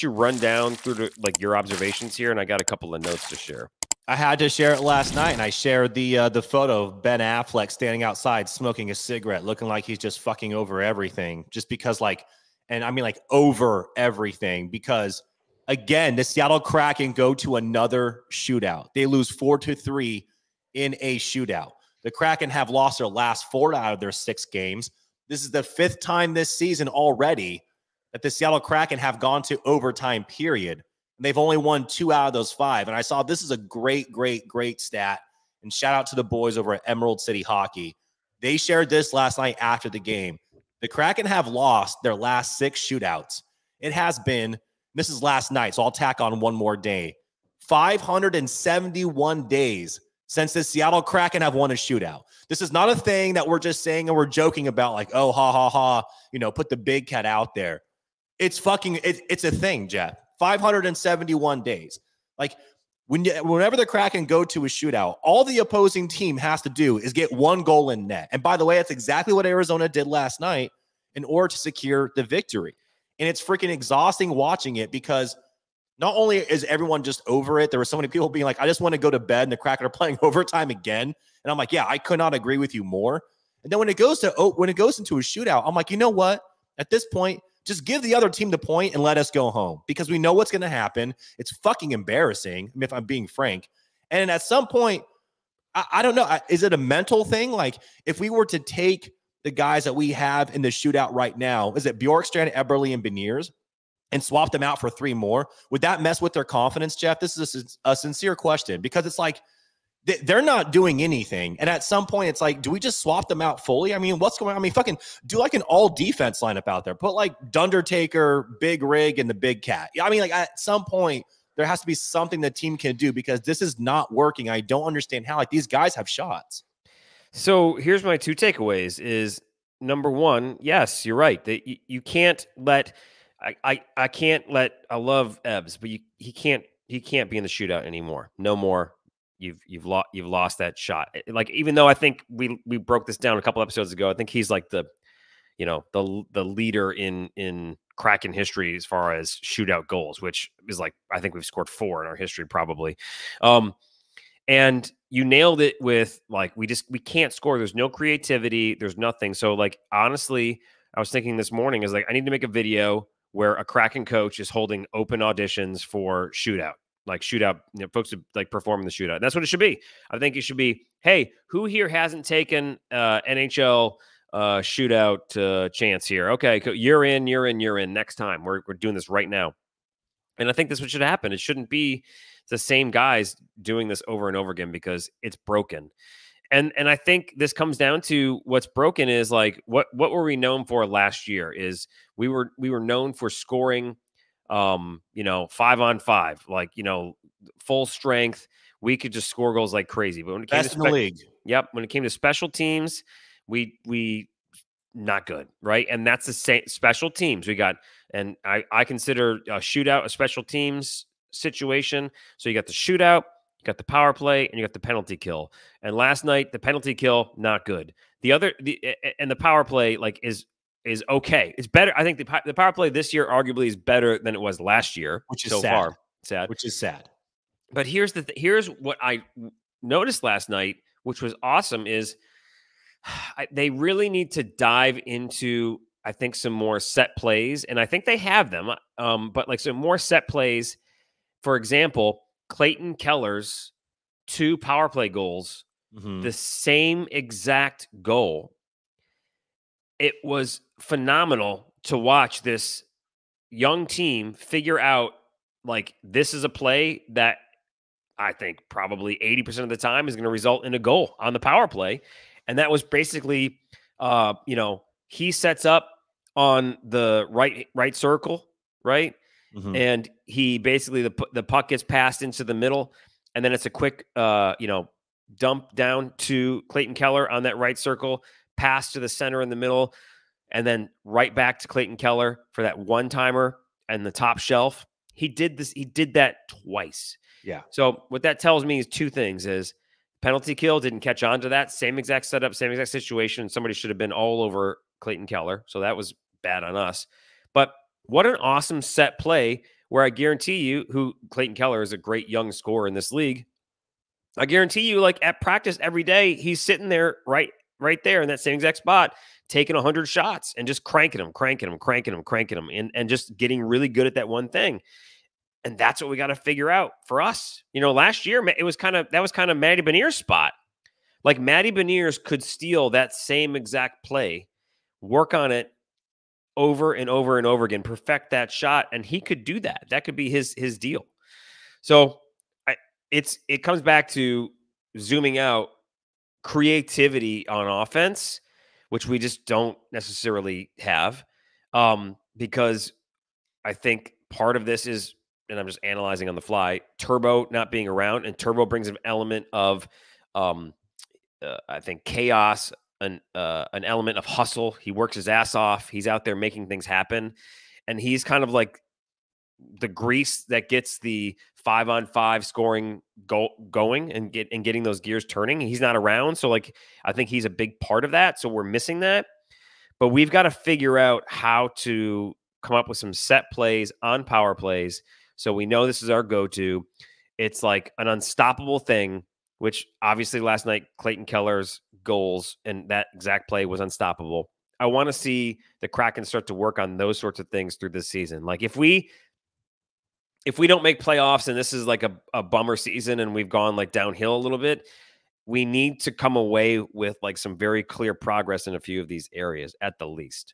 don't you run down through your observations here? And I got a couple of notes to share. I had to share it last night, and I shared the photo of Ben Affleck standing outside smoking a cigarette, looking like he's just fucking over everything, just because and I mean over everything, because again, the Seattle Kraken go to another shootout. They lose 4-3 in a shootout. The Kraken have lost their last 4 out of their 6 games. This is the 5th time this season already that the Seattle Kraken have gone to overtime, period. And they've only won 2 out of those 5. And I saw this is a great stat. And shout out to the boys over at Emerald City Hockey. They shared this last night after the game. The Kraken have lost their last 6 shootouts. It has been, this is last night, so I'll tack on one more day, 571 days since the Seattle Kraken have won a shootout. This is not a thing that we're just saying and we're joking about like, oh, ha, ha, ha, put the big cat out there. It's a thing, Jeff. 571 days. Like, whenever the Kraken go to a shootout, all the opposing team has to do is get 1 goal in net. And by the way, that's exactly what Arizona did last night in order to secure the victory. And it's freaking exhausting watching it, because not only is everyone just over it, there were so many people being like, I just want to go to bed, and the Kraken are playing overtime again. And I'm like, yeah, I could not agree with you more. And then when it goes into a shootout, I'm like, you know what? At this point, just give the other team the point and let us go home, because we know what's going to happen. It's fucking embarrassing, if I'm being frank. And at some point, I don't know, is it a mental thing? Like, if we were to take the guys that we have in the shootout right now, is it Bjorkstrand, Eberle, and Beniers, and swap them out for 3 more? Would that mess with their confidence, Jeff? This is a sincere question, because it's like they're not doing anything. And at some point, it's like, do we just swap them out fully? I mean, what's going on? I mean, fucking do like an all defense lineup out there. Put like Dundertaker, Big Rig, and the Big Cat. I mean, like at some point, there has to be something the team can do, because this is not working. I don't understand how. Like, these guys have shots. So here's my 2 takeaways is, number 1, yes, you're right. That you can't let I can't let, I love Ebbs, but he can't be in the shootout anymore. No more. You've lost that shot. Like, even though I think we broke this down a couple episodes ago, I think he's like the leader in Kraken history as far as shootout goals, which is like, I think we've scored 4 in our history probably. And you nailed it with like, we can't score. There's no creativity. There's nothing. So like, honestly, I was thinking this morning is like, I need to make a video where a Kraken coach is holding open auditions for shootout. Like shootout, folks to like perform in the shootout. That's what it should be. I think it should be, hey, who here hasn't taken NHL shootout chance here? Okay, you're in. Next time, we're doing this right now. And I think that's what should happen. It shouldn't be the same guys doing this over and over again, because it's broken. And I think this comes down to what's broken is like, what were we known for last year? Is we were known for scoring 5-on-5, like, full strength. We could just score goals like crazy. But when it came Best in the league. Yep. When it came to special teams, we not good, right? And that's the same special teams we got. And I consider a shootout a special teams situation. So you got the shootout, you got the power play, and you got the penalty kill. And last night, the penalty kill, not good. And the power play like is okay. It's better. I think the power play this year arguably is better than it was last year, which is so sad. far. Sad. Which is sad. But here's what I noticed last night, which was awesome, is they really need to dive into, I think, some more set plays, and I think they have them. But like some more set plays. For example, Clayton Keller's 2 power play goals, the same exact goal. It was phenomenal to watch this young team figure out, like, this is a play that I think probably 80% of the time is going to result in a goal on the power play. And that was basically, he sets up on the right circle, right? And he basically, the puck gets passed into the middle, and then it's a quick, dump down to Clayton Keller on that right circle, pass to the center in the middle, and then right back to Clayton Keller for that one-timer and the top shelf. He did that twice. Yeah. So what that tells me is 2 things: is penalty kill didn't catch on to that same exact setup, same exact situation. Somebody should have been all over Clayton Keller. So that was bad on us. But what an awesome set play where I guarantee you, who Clayton Keller is a great young scorer in this league. I guarantee you, like at practice every day, he's sitting there right there in that same exact spot, taking 100 shots and just cranking them, and just getting really good at that one thing. And that's what we got to figure out for us. Last year that was kind of Matty Beniers' spot. Like Matty Beniers could steal that same exact play, work on it over and over and over again, perfect that shot, and he could do that. That could be his deal. So it comes back to zooming out, creativity on offense, which we just don't necessarily have, because I think part of this is, and I'm just analyzing on the fly, Turbo not being around, and Turbo brings an element of, I think, chaos, an element of hustle. He works his ass off. He's out there making things happen, and he's kind of like the grease that gets the 5-on-5 scoring going and getting those gears turning. He's not around, so like I think he's a big part of that. So we're missing that, but we've got to figure out how to come up with some set plays on power plays. So we know this is our go-to. It's like an unstoppable thing, which obviously last night Clayton Keller's goals and that exact play was unstoppable. I want to see the Kraken start to work on those sorts of things through this season. Like if we don't make playoffs and this is like a bummer season and we've gone like downhill a little bit, we need to come away with like some very clear progress in a few of these areas at the least.